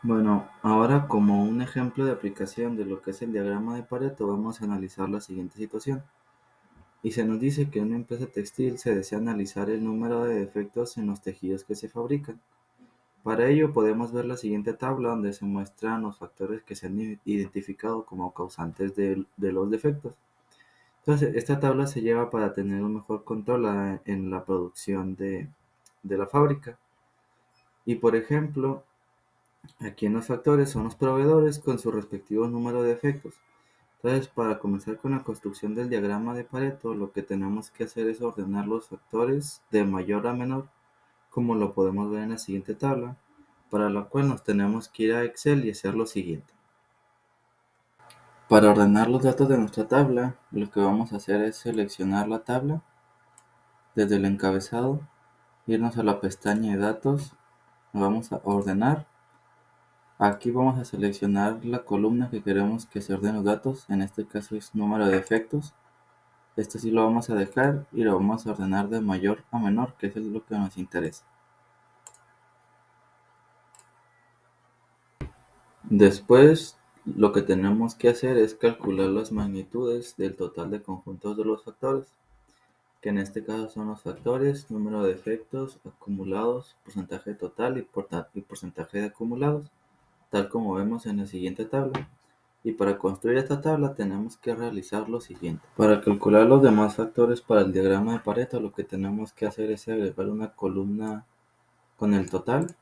Bueno, ahora como un ejemplo de aplicación de lo que es el diagrama de Pareto, vamos a analizar la siguiente situación. Y se nos dice que en una empresa textil se desea analizar el número de defectos en los tejidos que se fabrican. Para ello podemos ver la siguiente tabla donde se muestran los factores que se han identificado como causantes de los defectos. Entonces, esta tabla se lleva para tener un mejor control en la producción de la fábrica. Y por ejemplo, aquí en los factores son los proveedores con su respectivo número de defectos. Entonces, para comenzar con la construcción del diagrama de Pareto, lo que tenemos que hacer es ordenar los factores de mayor a menor, como lo podemos ver en la siguiente tabla, para lo cual nos tenemos que ir a Excel y hacer lo siguiente. Para ordenar los datos de nuestra tabla, lo que vamos a hacer es seleccionar la tabla desde el encabezado, irnos a la pestaña de datos, vamos a ordenar. Aquí vamos a seleccionar la columna que queremos que se ordenen los datos, en este caso es número de defectos. Este sí lo vamos a dejar y lo vamos a ordenar de mayor a menor, que es lo que nos interesa. Después, lo que tenemos que hacer es calcular las magnitudes del total de conjuntos de los factores, que en este caso son los factores, número de defectos, acumulados, porcentaje total y porcentaje de acumulados, tal como vemos en la siguiente tabla. Y para construir esta tabla tenemos que realizar lo siguiente. Para calcular los demás factores para el diagrama de Pareto, lo que tenemos que hacer es agregar una columna con el total,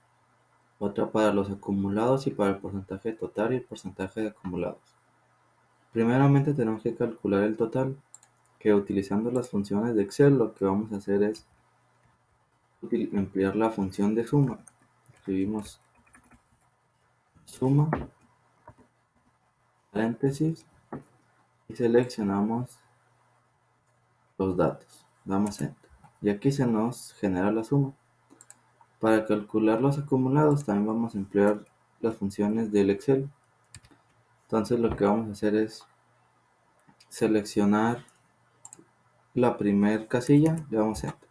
otra para los acumulados y para el porcentaje total y el porcentaje de acumulados. Primeramente tenemos que calcular el total, que utilizando las funciones de Excel lo que vamos a hacer es emplear la función de suma. Escribimos suma, paréntesis, y seleccionamos los datos. Damos Enter. Y aquí se nos genera la suma. Para calcular los acumulados también vamos a emplear las funciones del Excel. Entonces lo que vamos a hacer es seleccionar la primera casilla, le damos Enter.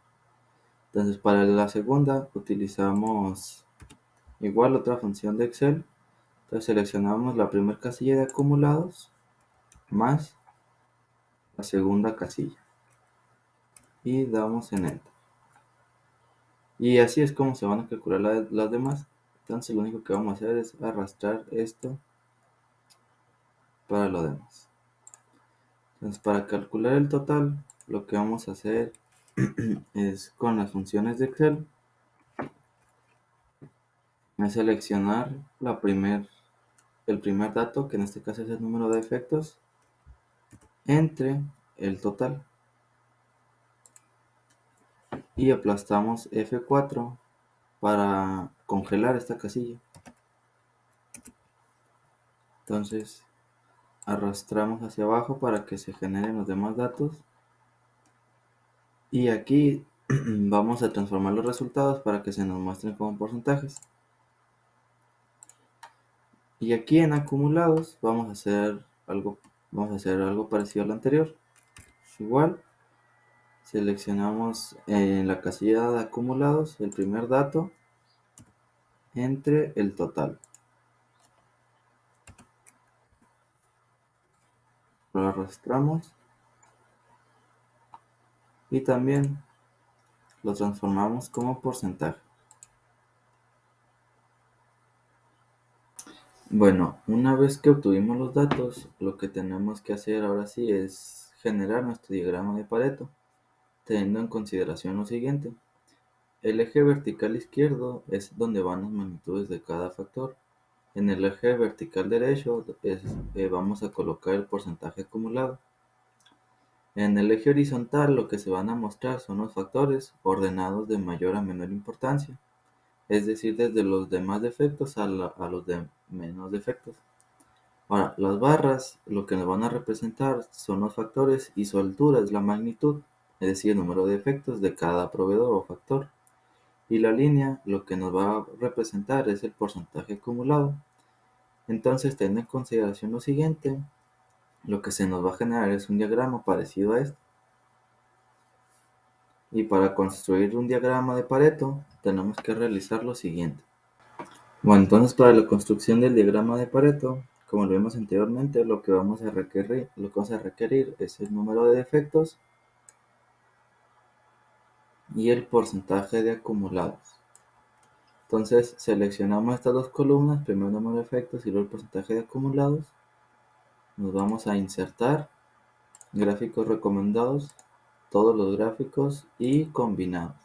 Entonces para la segunda utilizamos igual otra función de Excel. Entonces seleccionamos la primera casilla de acumulados más la segunda casilla y damos en Enter. Y así es como se van a calcular las demás. Entonces lo único que vamos a hacer es arrastrar esto para lo demás. Entonces para calcular el total, lo que vamos a hacer es con las funciones de Excel, es seleccionar el primer dato, que en este caso es el número de efectos, entre el total. Y aplastamos F4 para congelar esta casilla. Entonces arrastramos hacia abajo para que se generen los demás datos. Y aquí vamos a transformar los resultados para que se nos muestren como porcentajes. Y aquí en acumulados vamos a hacer algo parecido a lo anterior. Igual, seleccionamos en la casilla de acumulados el primer dato entre el total. Lo arrastramos y también lo transformamos como porcentaje. Bueno, una vez que obtuvimos los datos, lo que tenemos que hacer ahora sí es generar nuestro diagrama de Pareto, teniendo en consideración lo siguiente. El eje vertical izquierdo es donde van las magnitudes de cada factor. En el eje vertical derecho vamos a colocar el porcentaje acumulado. En el eje horizontal lo que se van a mostrar son los factores ordenados de mayor a menor importancia, es decir, desde los de más defectos a los de menos defectos. Ahora, las barras lo que nos van a representar son los factores y su altura es la magnitud, es decir, el número de defectos de cada proveedor o factor. Y la línea lo que nos va a representar es el porcentaje acumulado. Entonces, teniendo en consideración lo siguiente, lo que se nos va a generar es un diagrama parecido a este. Y para construir un diagrama de Pareto, tenemos que realizar lo siguiente. Bueno, entonces para la construcción del diagrama de Pareto, como lo vimos anteriormente, lo que vamos a requerir es el número de defectos y el porcentaje de acumulados. Entonces seleccionamos estas dos columnas, primero el número de defectos y luego el porcentaje de acumulados. Nos vamos a insertar gráficos recomendados, todos los gráficos y combinados.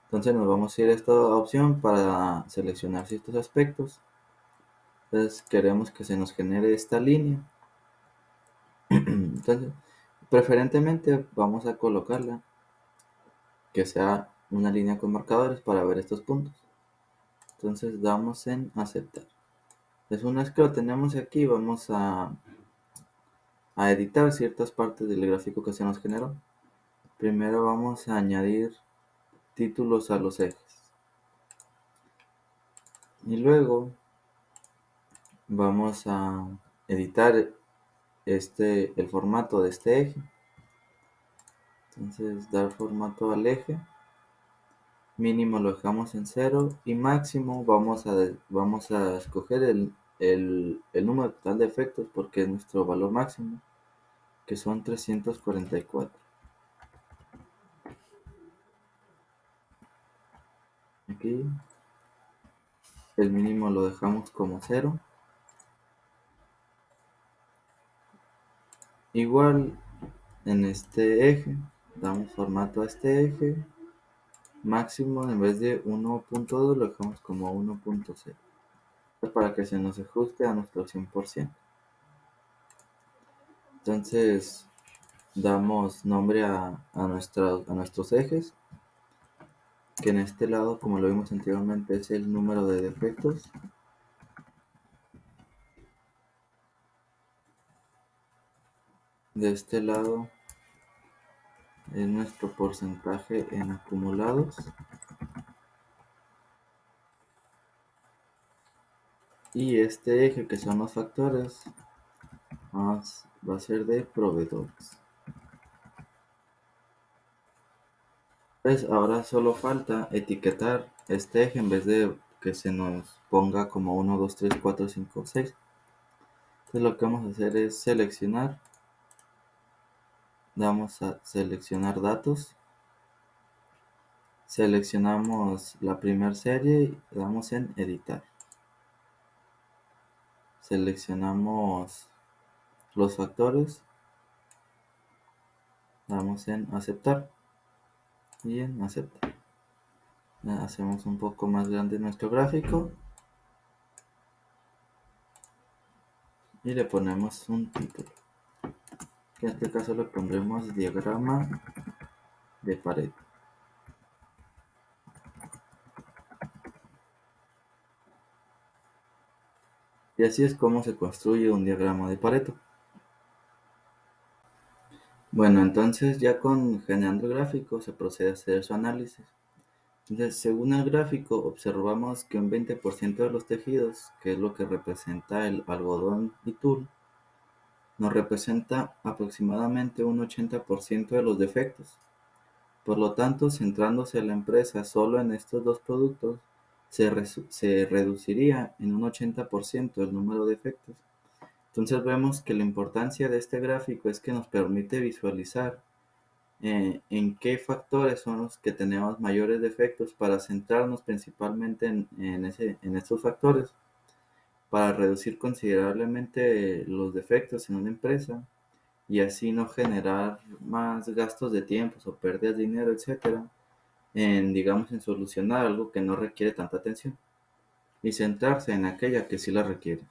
Entonces nos vamos a ir a esta opción para seleccionar ciertos aspectos. Entonces queremos que se nos genere esta línea. Entonces, preferentemente vamos a colocarla que sea una línea con marcadores para ver estos puntos. Entonces damos en aceptar. Entonces una vez que lo tenemos aquí, vamos a editar ciertas partes del gráfico que se nos generó. Primero vamos a añadir títulos a los ejes. Y luego vamos a editar el formato de este eje. Entonces dar formato al eje. Mínimo lo dejamos en 0 y máximo vamos a escoger el número total de efectos porque es nuestro valor máximo, que son 344. Aquí el mínimo lo dejamos como 0. Igual en este eje, damos formato a este eje. Máximo en vez de 1.2 lo dejamos como 1.0. Para que se nos ajuste a nuestro 100%. Entonces damos nombre a nuestros ejes, que en este lado, como lo vimos anteriormente, es el número de defectos. De este lado es nuestro porcentaje en acumulados. Y este eje, que son los factores, va a ser de proveedores. Pues ahora solo falta etiquetar este eje en vez de que se nos ponga como 1, 2, 3, 4, 5, 6. Entonces lo que vamos a hacer es seleccionar. Damos a seleccionar datos. Seleccionamos la primera serie y damos en editar. Seleccionamos los factores. Damos en aceptar y en aceptar. Hacemos un poco más grande nuestro gráfico y le ponemos un título. En este caso le pondremos diagrama de Pareto. Y así es como se construye un diagrama de Pareto. Bueno, entonces ya con generando el gráfico se procede a hacer su análisis. Entonces, según el gráfico, observamos que un 20% de los tejidos, que es lo que representa el algodón y tul, nos representa aproximadamente un 80% de los defectos. Por lo tanto, centrándose la empresa solo en estos dos productos, se reduciría en un 80% el número de defectos. Entonces vemos que la importancia de este gráfico es que nos permite visualizar en qué factores son los que tenemos mayores defectos para centrarnos principalmente en estos factores para reducir considerablemente los defectos en una empresa y así no generar más gastos de tiempos o pérdidas de dinero, etcétera, digamos en solucionar algo que no requiere tanta atención y centrarse en aquella que sí la requiere.